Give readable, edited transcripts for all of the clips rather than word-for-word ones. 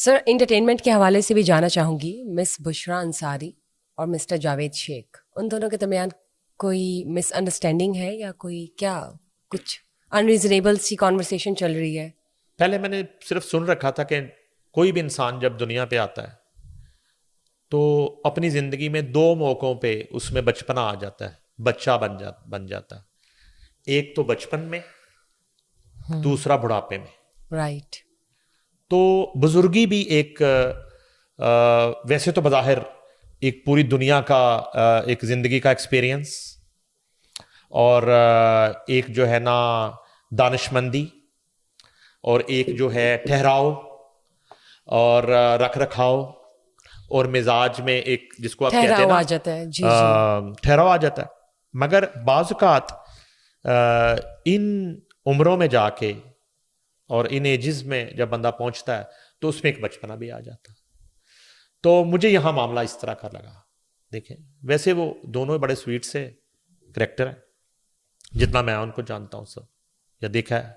سر entertainment کے حوالے سے بھی جانا چاہوں گی، مس بشرا انصاری اور مسٹر جاوید شیخ، ان دونوں کے درمیان کوئی مس انڈرسٹینڈنگ ہے یا کوئی کیا کچھ انریزنیبل سی کانورسیشن چل رہی ہے؟ پہلے میں نے صرف سن رکھا تھا کہ کوئی بھی انسان جب دنیا پہ آتا ہے تو اپنی زندگی میں 2 موقعوں پہ اس میں بچپنا آ جاتا ہے، بچہ بن جاتا ہے، ایک تو بچپن میں، دوسرا بڑھاپے میں. رائٹ. تو بزرگی بھی ایک ویسے تو بظاہر ایک پوری دنیا کا ایک زندگی کا ایکسپیرئنس، اور ایک جو ہے نا دانشمندی، اور ایک جو ہے ٹھہراؤ اور رکھ رکھاؤ، اور مزاج میں ایک جس کو آپ کہتے ہیں ٹھہراؤ نا آ جاتا ہے. جی جی. ٹھہراؤ آ جاتا ہے. مگر بعض اوقات ان عمروں میں جا کے اور ان ایجز میں جب بندہ پہنچتا ہے تو اس میں ایک بچپنا بھی آ جاتا ہے. تو مجھے یہاں معاملہ اس طرح کا لگا. دیکھیں ویسے وہ دونوں بڑے سویٹ سے کریکٹر ہیں جتنا میں ان کو جانتا ہوں سب یا دیکھا ہے.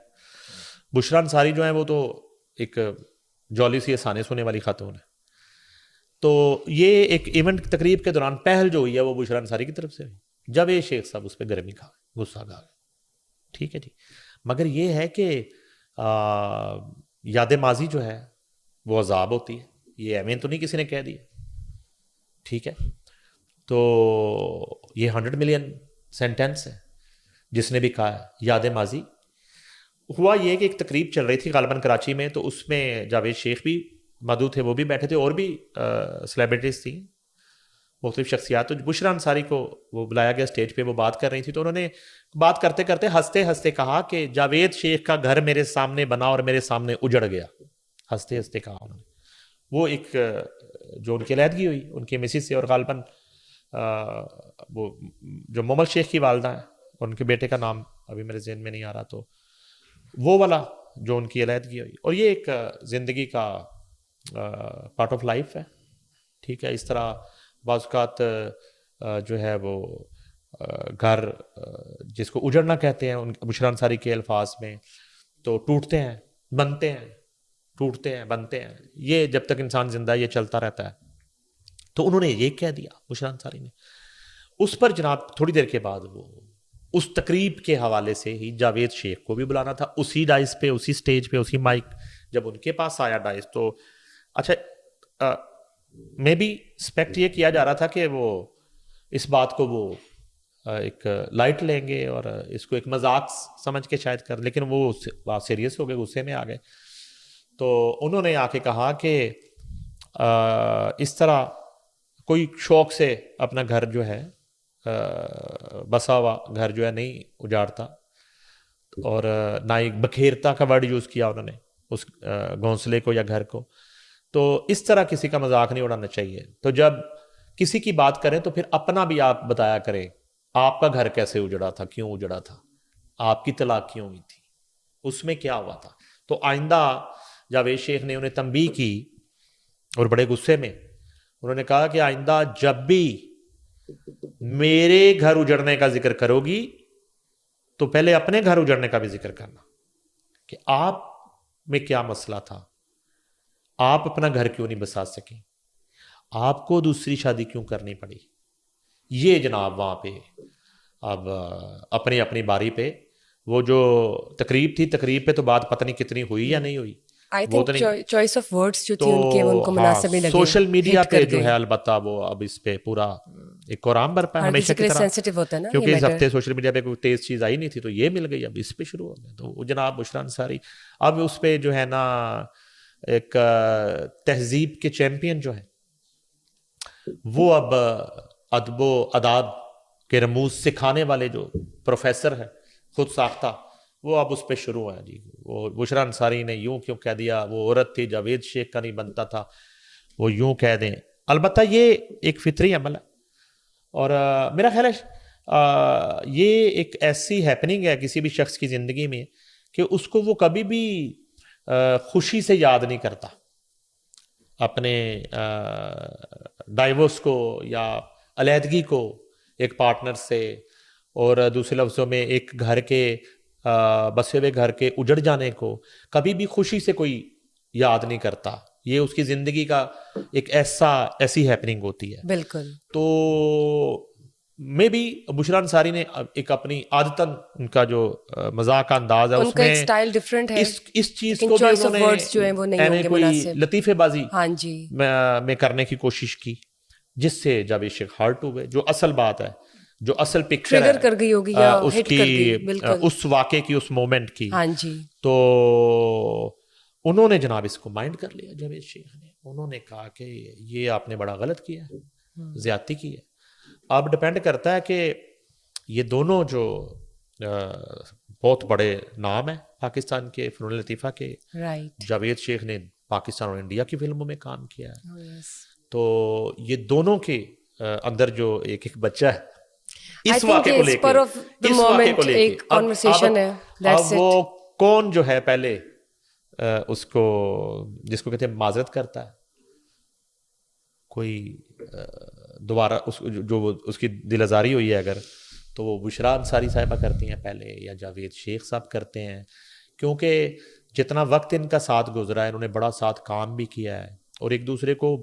بشرا انصاری جو ہیں وہ تو ایک جولی سی ہنسانے سونے والی خاتون ہے. تو یہ ایک ایونٹ تقریب کے دوران پہل جو ہوئی ہے وہ بشرا انصاری کی طرف سے ہوئی. جب یہ شیخ صاحب اس پہ گرمی کھا گئے، غصہ کھا گئے، ٹھیک ہے جی. مگر یہ ہے کہ یاد ماضی جو ہے وہ عذاب ہوتی ہے. یہ ایویں تو نہیں کسی نے کہہ دیا، ٹھیک ہے. تو یہ 100 ملین سینٹینس ہے جس نے بھی کہا ہے یاد ماضی. ہوا یہ کہ ایک تقریب چل رہی تھی غالباً کراچی میں، تو اس میں جاوید شیخ بھی مدعو تھے، وہ بھی بیٹھے تھے، اور بھی سیلیبریٹیز تھیں، مختلف شخصیات. تو بشرا انصاری کو وہ بلایا گیا اسٹیج پہ، وہ بات کر رہی تھی. تو انہوں نے بات کرتے کرتے ہنستے ہنستے کہا کہ جاوید شیخ کا گھر میرے سامنے بنا اور میرے سامنے اجڑ گیا. ہنستے ہنستے کہا انہوں نے. وہ ایک جو ان کی علیحدگی ہوئی ان کی مسز سے، اور غالباً وہ جو محمد شیخ کی والدہ ہیں ان کے بیٹے کا نام ابھی میرے ذہن میں نہیں آ رہا، تو وہ والا جو ان کی علیحدگی ہوئی. اور یہ ایک زندگی کا پارٹ آف لائف ہے، ٹھیک ہے. اس طرح بعض اوقات جو ہے وہ گھر جس کو اجڑنا کہتے ہیں بشرا انصاری کے الفاظ میں، تو ٹوٹتے ہیں بنتے ہیں، ٹوٹتے ہیں بنتے ہیں. یہ جب تک انسان زندہ ہے یہ چلتا رہتا ہے. تو انہوں نے یہ کہہ دیا بشرا انصاری نے. اس پر جناب تھوڑی دیر کے بعد وہ اس تقریب کے حوالے سے ہی جاوید شیخ کو بھی بلانا تھا اسی ڈائس پہ، اسی سٹیج پہ، اسی مائک. جب ان کے پاس آیا ڈائس تو اچھا میں بھی اسپیکٹ یہ کیا جا رہا تھا کہ وہ اس بات کو وہ ایک لائٹ لیں گے اور اس کو ایک مذاق سمجھ کے شاید کر، لیکن وہ بات سیریس ہو گئے، غصے میں آ گئے. تو انہوں نے آ کے کہا کہ اس طرح کوئی شوق سے اپنا گھر جو ہے بسا ہوا گھر جو ہے نہیں اجاڑتا، اور نہ ہی بکھیرتا کا ورڈ یوز کیا انہوں نے اس گھونسلے کو یا گھر کو. تو اس طرح کسی کا مذاق نہیں اڑانا چاہیے. تو جب کسی کی بات کریں تو پھر اپنا بھی آپ بتایا کریں، آپ کا گھر کیسے اجڑا تھا، کیوں اجڑا تھا، آپ کی طلاق کیوں ہوئی تھی، اس میں کیا ہوا تھا. تو آئندہ جاوید شیخ نے انہیں تنبیہ کی، اور بڑے غصے میں انہوں نے کہا کہ آئندہ جب بھی میرے گھر اجڑنے کا ذکر کرو گی تو پہلے اپنے گھر اجڑنے کا بھی ذکر کرنا، کہ آپ میں کیا مسئلہ تھا، آپ اپنا گھر کیوں نہیں بسا سکیں، آپ کو دوسری شادی کیوں کرنی پڑی. یہ جناب وہاں پہ اب اپنی اپنی باری پہ وہ جو تقریب تھی، تقریب پہ تو بات پتہ نہیں کتنی ہوئی یا نہیں ہوئی، آئی وہ تھنک تو نہیں. چوائس آف ورڈس جو تو تھی ان کے ان کو ہاں مناسب نہیں لگے، سوشل میڈیا ہٹ پہ کر جو گئی. ہے البتہ وہ اب اس پہ پورا ایک قرآن برپا ہے ہر ہمیشہ کسی کے کی لیے طرح، سینسٹیو ہوتا ہے نا یہ کیونکہ اس میٹر. ہفتے سوشل میڈیا پہ کوئی تیز چیز آئی نہیں تھی تو یہ مل گئی، اب اس پہ شروع ہو گیا. تو وہ جناب بشرا انصاری اب اس پہ جو ہے نا ایک تہذیب کے چیمپئن جو ہیں وہ اب ادب و آداب کے رموز سکھانے والے جو پروفیسر ہیں خود ساختہ، وہ اب اس پہ شروع ہیں. جی وہ بشرا انصاری نے یوں کیوں کہہ دیا، وہ عورت تھی، جاوید شیخ کا نہیں بنتا تھا، وہ یوں کہہ دیں. البتہ یہ ایک فطری عمل ہے، اور میرا خیال ہے یہ ایک ایسی ہیپننگ ہے کسی بھی شخص کی زندگی میں کہ اس کو وہ کبھی بھی خوشی سے یاد نہیں کرتا اپنے ڈائیورس کو یا علیحدگی کو ایک پارٹنر سے، اور دوسرے لفظوں میں ایک گھر کے بسے ہوئے گھر کے اجڑ جانے کو کبھی بھی خوشی سے کوئی یاد نہیں کرتا. یہ اس کی زندگی کا ایک ایسی ہیپننگ ہوتی ہے. بالکل. تو میں بھی بشریٰ انصاری نے ایک اپنی عادتاً ان کا جو مذاق کا انداز ہے اس میں اسٹائل ڈفرینٹ ہے, اس چیز کو بھی انہوں نے جو ہیں وہ نہیں ہوں گے کوئی مناسب, لطیفے بازی ہاں جی, میں کرنے کی کوشش کی, جس سے جاوید شیخ ہرٹ ہوئے. جو اصل بات ہے, جو اصل پکچر ٹریگر کر گئی ہوگی یا ہٹ کر گئی, بالکل اس واقعے کی, اس مومنٹ کی, ہاں جی. تو انہوں نے جناب اس کو مائنڈ کر لیا جاوید شیخ نے. انہوں نے کہا کہ یہ آپ نے بڑا غلط کیا ہے, زیادتی کی ہے. اب ڈپینڈ کرتا ہے کہ یہ دونوں جو بہت بڑے نام ہیں پاکستان کے فنون لطیفہ کے, رائٹ, جاوید شیخ نے پاکستان اور انڈیا کی فلموں میں کام کیا ہے, yes. تو یہ دونوں کے اندر جو ایک بچہ ہے اس واقعے کو لے کے, اب وہ کون جو ہے پہلے اس کو, جس کو کہتے ہیں معذرت کرتا ہے, کوئی دوبارہ اس کی دل آزاری ہوئی ہے اگر, تو وہ بشریٰ انصاری صاحبہ کرتی ہیں پہلے, یا جاوید شیخ صاحب کرتے ہیں, کیونکہ جتنا وقت ان کا ساتھ گزرا ہے انہوں نے بڑا ساتھ کام بھی کیا ہے, اور ایک دوسرے کو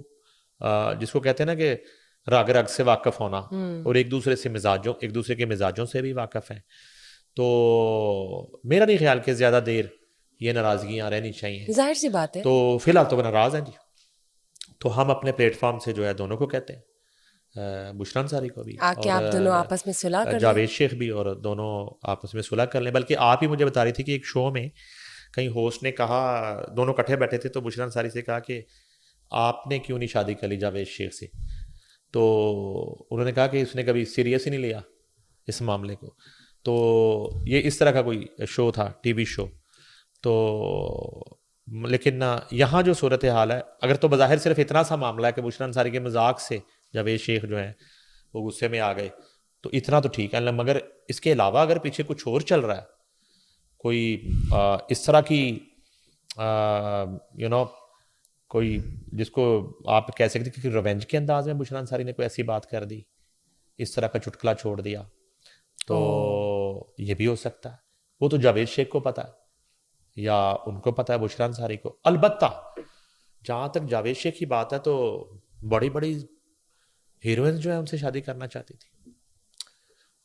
جس کو کہتے ہیں نا کہ راگ رگ سے واقف ہونا, اور ایک دوسرے کے مزاجوں سے بھی واقف ہیں. تو میرا نہیں خیال کہ زیادہ دیر یہ ناراضگیاں رہنی چاہیے, ظاہر سی بات ہے. تو فی الحال تو وہ ناراض ہیں جی, تو ہم اپنے پلیٹ فارم سے جو ہے دونوں کو کہتے ہیں, بشریٰ انصاری کو بھی, آپ دونوں آپس میں صلح کر لیں, جاوید شیخ بھی, اور دونوں آپس میں صلح کر لیں. بلکہ آپ ہی مجھے بتا رہی تھی کہ ایک شو میں کہیں ہوسٹ نے کہا, دونوں کٹھے بیٹھے تھے, تو بشریٰ انصاری سے کہا کہ آپ نے کیوں نہیں شادی کر لی جاوید شیخ سے, تو انہوں نے کہا کہ اس نے کبھی سیریس ہی نہیں لیا اس معاملے کو. تو یہ اس طرح کا کوئی شو تھا, ٹی وی شو. تو لیکن یہاں جو صورت حال ہے, اگر تو بظاہر صرف اتنا سا معاملہ ہے کہ بشریٰ انصاری کے مذاق سے جاوید شیخ جو ہیں وہ غصے میں آ گئے, تو اتنا تو ٹھیک ہے, مگر اس کے علاوہ اگر پیچھے کچھ اور چل رہا ہے, کوئی اس طرح کی کوئی جس کو آپ کہہ سکتے کہ ریونج کے انداز میں بشریٰ انصاری نے کوئی ایسی بات کر دی, اس طرح کا چٹکلا چھوڑ دیا, تو یہ بھی ہو سکتا ہے. وہ تو جاوید شیخ کو پتہ ہے, یا ان کو پتہ ہے بشریٰ انصاری کو. البتہ جہاں تک جاوید شیخ کی بات ہے, تو بڑی بڑی ہیروئنز جو ہیں ان سے شادی کرنا چاہتی تھی,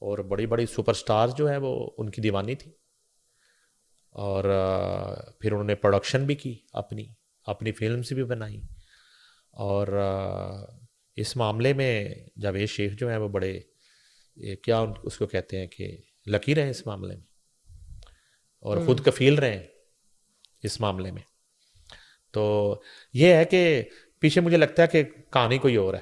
اور بڑی بڑی سپر سٹارز جو ہیں وہ ان کی دیوانی تھی, اور پھر انہوں نے پروڈکشن بھی کی, اپنی فلمز بھی بنائی, اور اس معاملے میں جاوید شیخ جو ہیں وہ بڑے کیا اس کو کہتے ہیں کہ لکی رہے اس معاملے میں, اور خود کفیل رہے اس معاملے میں. تو یہ ہے کہ پیچھے مجھے لگتا ہے کہ کہانی کوئی اور ہے.